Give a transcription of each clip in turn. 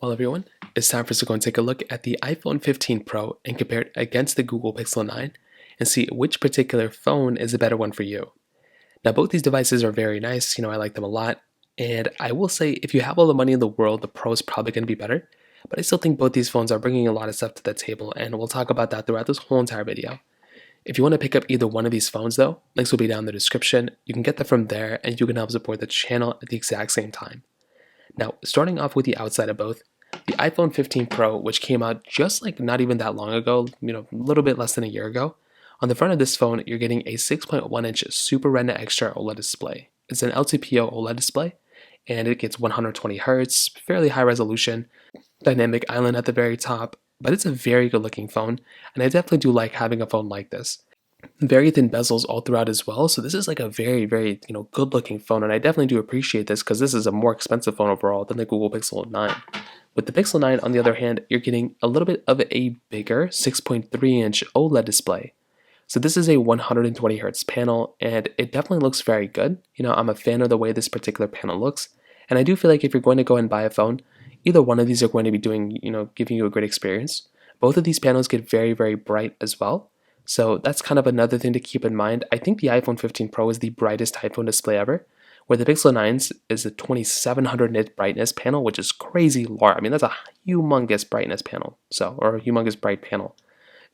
Well, everyone, it's time for us to go and take a look at the iPhone 15 Pro and compare it against the Google Pixel 9 and see which particular phone is a better one for you. Now, both these devices are very nice. I like them a lot. And I will say, if you have all the money in the world, the Pro is probably going to be better. But I still think both these phones are bringing a lot of stuff to the table, and we'll talk about that throughout this whole entire video. If you want to pick up either one of these phones, though, links will be down in the description. You can get them from there, and you can help support the channel at the exact same time. Now, starting off with the outside of both, the iPhone 15 Pro, which came out just like not even that long ago, a little bit less than a year ago. On the front of this phone, you're getting a 6.1-inch Super Retina Extra OLED display. It's an LTPO OLED display, and it gets 120 Hz, fairly high resolution, dynamic island at the very top, but it's a very good looking phone, and I definitely do like having a phone like this. Very thin bezels all throughout as well, so this is like a very good looking phone, and I definitely do appreciate this because this is a more expensive phone overall than the Google Pixel 9. With the Pixel 9, on the other hand, you're getting a little bit of a bigger 6.3-inch OLED display. So this is a 120 Hz panel, and it definitely looks very good. I'm a fan of the way this particular panel looks, and I do feel like if you're going to go and buy a phone, either one of these are going to be doing, giving you a great experience. Both of these panels get very bright as well. So that's kind of another thing to keep in mind. I think the iPhone 15 Pro is the brightest iPhone display ever, where the Pixel 9's is a 2700 nit brightness panel, which is crazy large. I mean, that's a humongous brightness panel, or a humongous bright panel.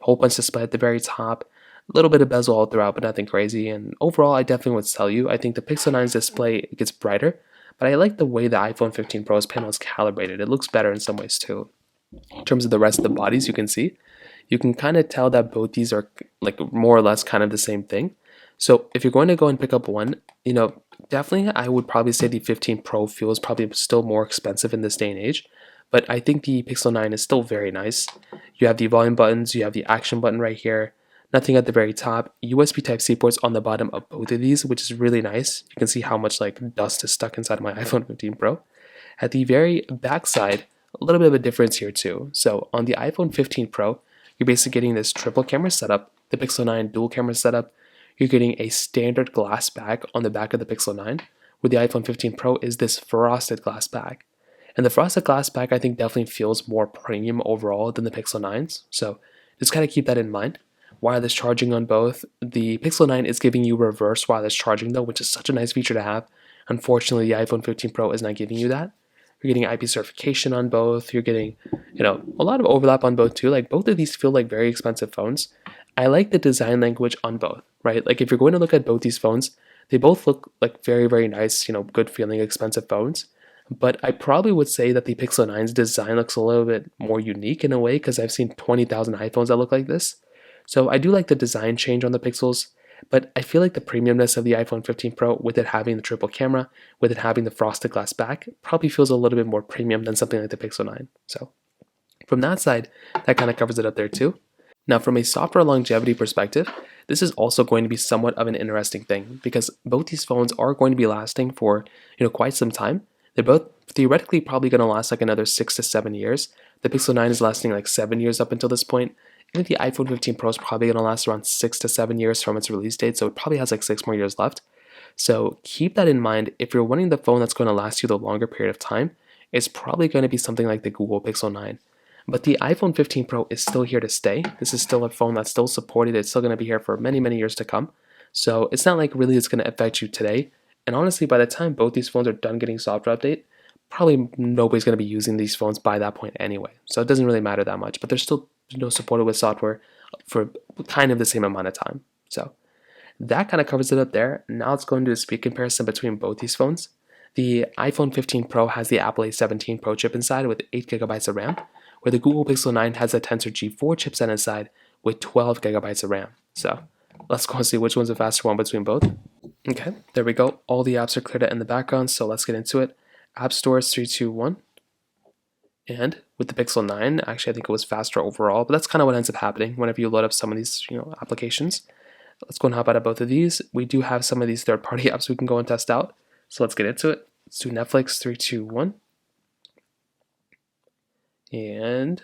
Whole bunch display at the very top, a little bit of bezel all throughout, but nothing crazy. And overall, I definitely would tell you, I think the Pixel 9's display gets brighter, but I like the way the iPhone 15 Pro's panel is calibrated. It looks better in some ways too. In terms of the rest of the bodies, you can kind of tell that both these are like more or less kind of the same thing. So if you're going to go and pick up one, definitely I would probably say the 15 Pro feels probably still more expensive in this day and age, but I think the Pixel 9 is still very nice. You have the volume buttons, you have the action button right here, nothing at the very top, USB Type-C ports on the bottom of both of these, which is really nice. You can see how much like dust is stuck inside my iPhone 15 Pro. At the very back side, a little bit of a difference here too. So on the iPhone 15 Pro, you're basically getting this triple camera setup, the Pixel 9 dual camera setup. You're getting a standard glass back on the back of the Pixel 9, where the iPhone 15 Pro is this frosted glass back. And the frosted glass back I think definitely feels more premium overall than the Pixel 9's, so just kind of keep that in mind. Wireless charging on both. The Pixel 9 is giving you reverse wireless charging though, which is such a nice feature to have. Unfortunately, the iPhone 15 Pro is not giving you that. You're getting IP certification on both. You're getting, a lot of overlap on both too. Like both of these feel like very expensive phones. I like the design language on both, right? Like if you're going to look at both these phones, they both look like very nice, good feeling expensive phones. But I probably would say that the Pixel 9's design looks a little bit more unique in a way because I've seen 20,000 iPhones that look like this. So I do like the design change on the Pixels. But I feel like the premiumness of the iPhone 15 Pro, with it having the triple camera, with it having the frosted glass back, probably feels a little bit more premium than something like the Pixel 9. So from that side, that kind of covers it up there too. Now from a software longevity perspective, this is also going to be somewhat of an interesting thing because both these phones are going to be lasting for quite some time. They're both theoretically probably going to last like another 6 to 7 years. The Pixel 9 is lasting like 7 years up until this point. I think the iPhone 15 Pro is probably going to last around 6 to 7 years from its release date, so it probably has like 6 more years left. So keep that in mind. If you're wanting the phone that's going to last you the longer period of time, it's probably going to be something like the Google Pixel 9. But the iPhone 15 Pro is still here to stay. This is still a phone that's still supported. It's still going to be here for many years to come. So it's not like really it's going to affect you today. And honestly, by the time both these phones are done getting software update, probably nobody's going to be using these phones by that point anyway. So it doesn't really matter that much. But they're still supported with software for kind of the same amount of time. So that kind of covers it up there. Now let's go into a speed comparison between both these phones. The iPhone 15 Pro has the Apple A17 Pro chip inside with 8GB of RAM, where the Google Pixel 9 has a Tensor G4 chipset inside with 12GB of RAM. So let's go and see which one's the faster one between both. Okay, there we go. All the apps are cleared out in the background, so let's get into it. App Store is 3, 2, 1. And with the Pixel 9, actually I think it was faster overall, but that's kind of what ends up happening whenever you load up some of these applications. Let's go and hop out of both of these. We do have some of these third-party apps we can go and test out. So let's get into it. Let's do Netflix, 3, 2, 1. And,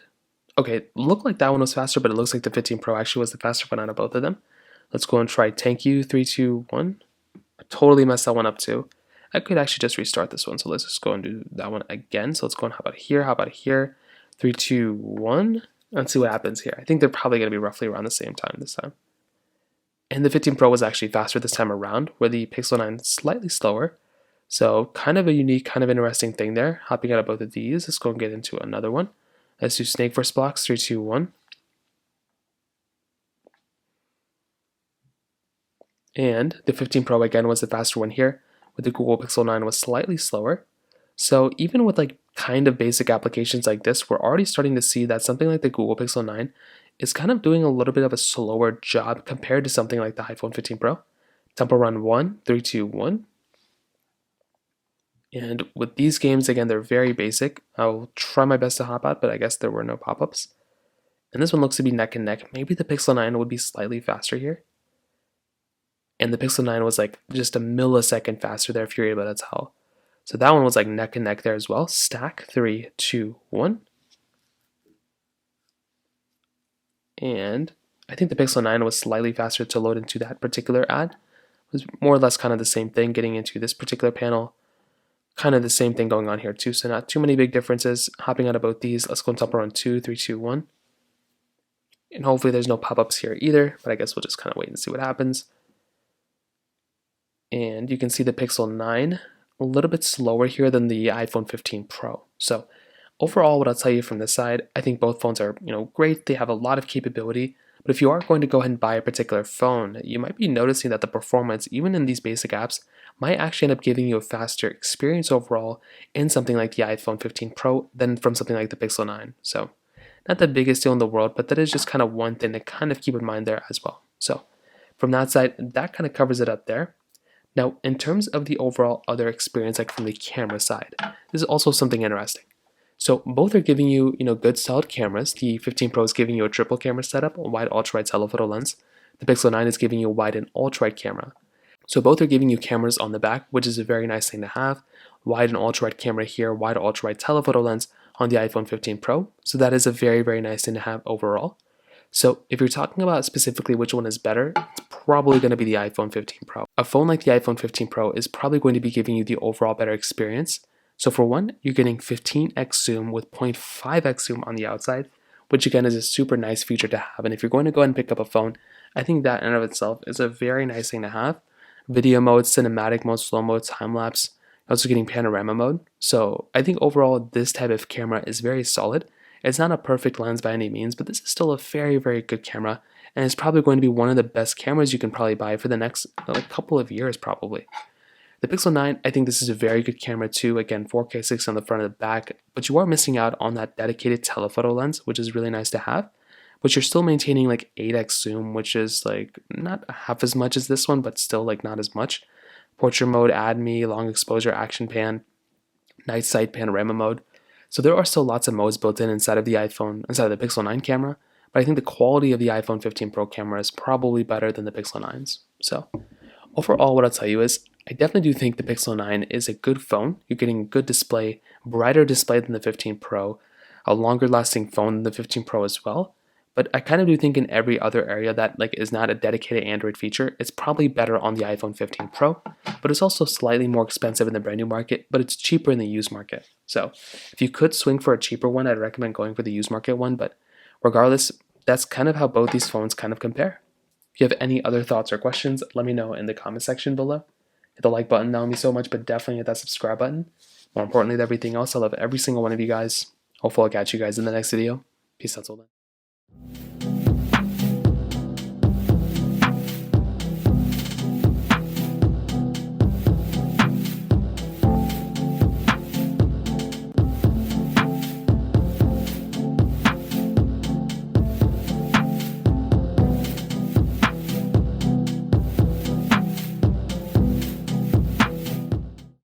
okay, looked like that one was faster, but it looks like the 15 Pro actually was the faster one out of both of them. Let's go and try Thank You, 3, 2, 1. I totally messed that one up too. I could actually just restart this one. So let's just go and do that one again. So let's go and how about here? How about here? 3, 2, 1. Let's see what happens here. I think they're probably going to be roughly around the same time this time. And the 15 Pro was actually faster this time around, where the Pixel 9 is slightly slower. So kind of a unique, kind of interesting thing there. Hopping out of both of these, let's go and get into another one. Let's do snake force blocks, 3, 2, 1. And the 15 Pro again was the faster one here, with the Google Pixel 9 was slightly slower. So even with like kind of basic applications like this, we're already starting to see that something like the Google Pixel 9 is kind of doing a little bit of a slower job compared to something like the iPhone 15 Pro. Tempo run 1, 3, 2, 1. And with these games, again, they're very basic. I'll try my best to hop out, but I guess there were no pop-ups. And this one looks to be neck and neck. Maybe the Pixel 9 would be slightly faster here. And the Pixel 9 was like just a millisecond faster there if you're able to tell. So that one was like neck and neck there as well. Stack, 3, 2, 1. And I think the Pixel 9 was slightly faster to load into that particular ad. It was more or less kind of the same thing getting into this particular panel. Kind of the same thing going on here too, so not too many big differences. Hopping out of both these, let's go and top around 2, 3, 2, 1. And hopefully there's no pop-ups here either, but I guess we'll just kind of wait and see what happens. And you can see the Pixel 9 a little bit slower here than the iPhone 15 Pro. So overall, what I'll tell you from this side, I think both phones are great. They have a lot of capability, but if you are going to go ahead and buy a particular phone, you might be noticing that the performance, even in these basic apps, might actually end up giving you a faster experience overall in something like the iPhone 15 Pro than from something like the Pixel 9. So not the biggest deal in the world, but that is just kind of one thing to kind of keep in mind there as well. So from that side, that kind of covers it up there. Now, in terms of the overall other experience, like from the camera side, this is also something interesting. So both are giving you, good solid cameras. The 15 Pro is giving you a triple camera setup, a wide ultra-wide telephoto lens. The Pixel 9 is giving you a wide and ultra-wide camera. So both are giving you cameras on the back, which is a very nice thing to have. Wide and ultra-wide camera here, wide ultra-wide telephoto lens on the iPhone 15 Pro. So that is a very, very nice thing to have overall. So if you're talking about specifically which one is better, it's probably going to be the iPhone 15 Pro. A phone like the iPhone 15 Pro is probably going to be giving you the overall better experience. So for one, you're getting 15x zoom with 0.5x zoom on the outside, which again is a super nice feature to have. And if you're going to go ahead and pick up a phone, I think that in and of itself is a very nice thing to have. Video mode, cinematic mode, slow mode, time lapse, also getting panorama mode. So I think overall this type of camera is very solid. It's not a perfect lens by any means, but this is still a very, very good camera, and it's probably going to be one of the best cameras you can probably buy for the next couple of years probably. The Pixel 9, I think this is a very good camera too. Again, 4K 60 on the front and the back, but you are missing out on that dedicated telephoto lens, which is really nice to have. But you're still maintaining like 8x zoom, which is like not half as much as this one, but still like not as much. Portrait mode, add me, long exposure, action pan, night sight, panorama mode. So there are still lots of modes built in inside of the Pixel 9 camera, but I think the quality of the iPhone 15 Pro camera is probably better than the Pixel 9's. So overall, what I'll tell you is I definitely do think the Pixel 9 is a good phone. You're getting a good display, brighter display than the 15 Pro, a longer lasting phone than the 15 Pro as well. But I kind of do think in every other area that is not a dedicated Android feature, it's probably better on the iPhone 15 Pro, but it's also slightly more expensive in the brand new market, but it's cheaper in the used market. So if you could swing for a cheaper one, I'd recommend going for the used market one, but regardless, that's kind of how both these phones kind of compare. If you have any other thoughts or questions, let me know in the comment section below. Hit the like button, that would mean so much, but definitely hit that subscribe button. More importantly than everything else, I love every single one of you guys. Hopefully I'll catch you guys in the next video. Peace out till then.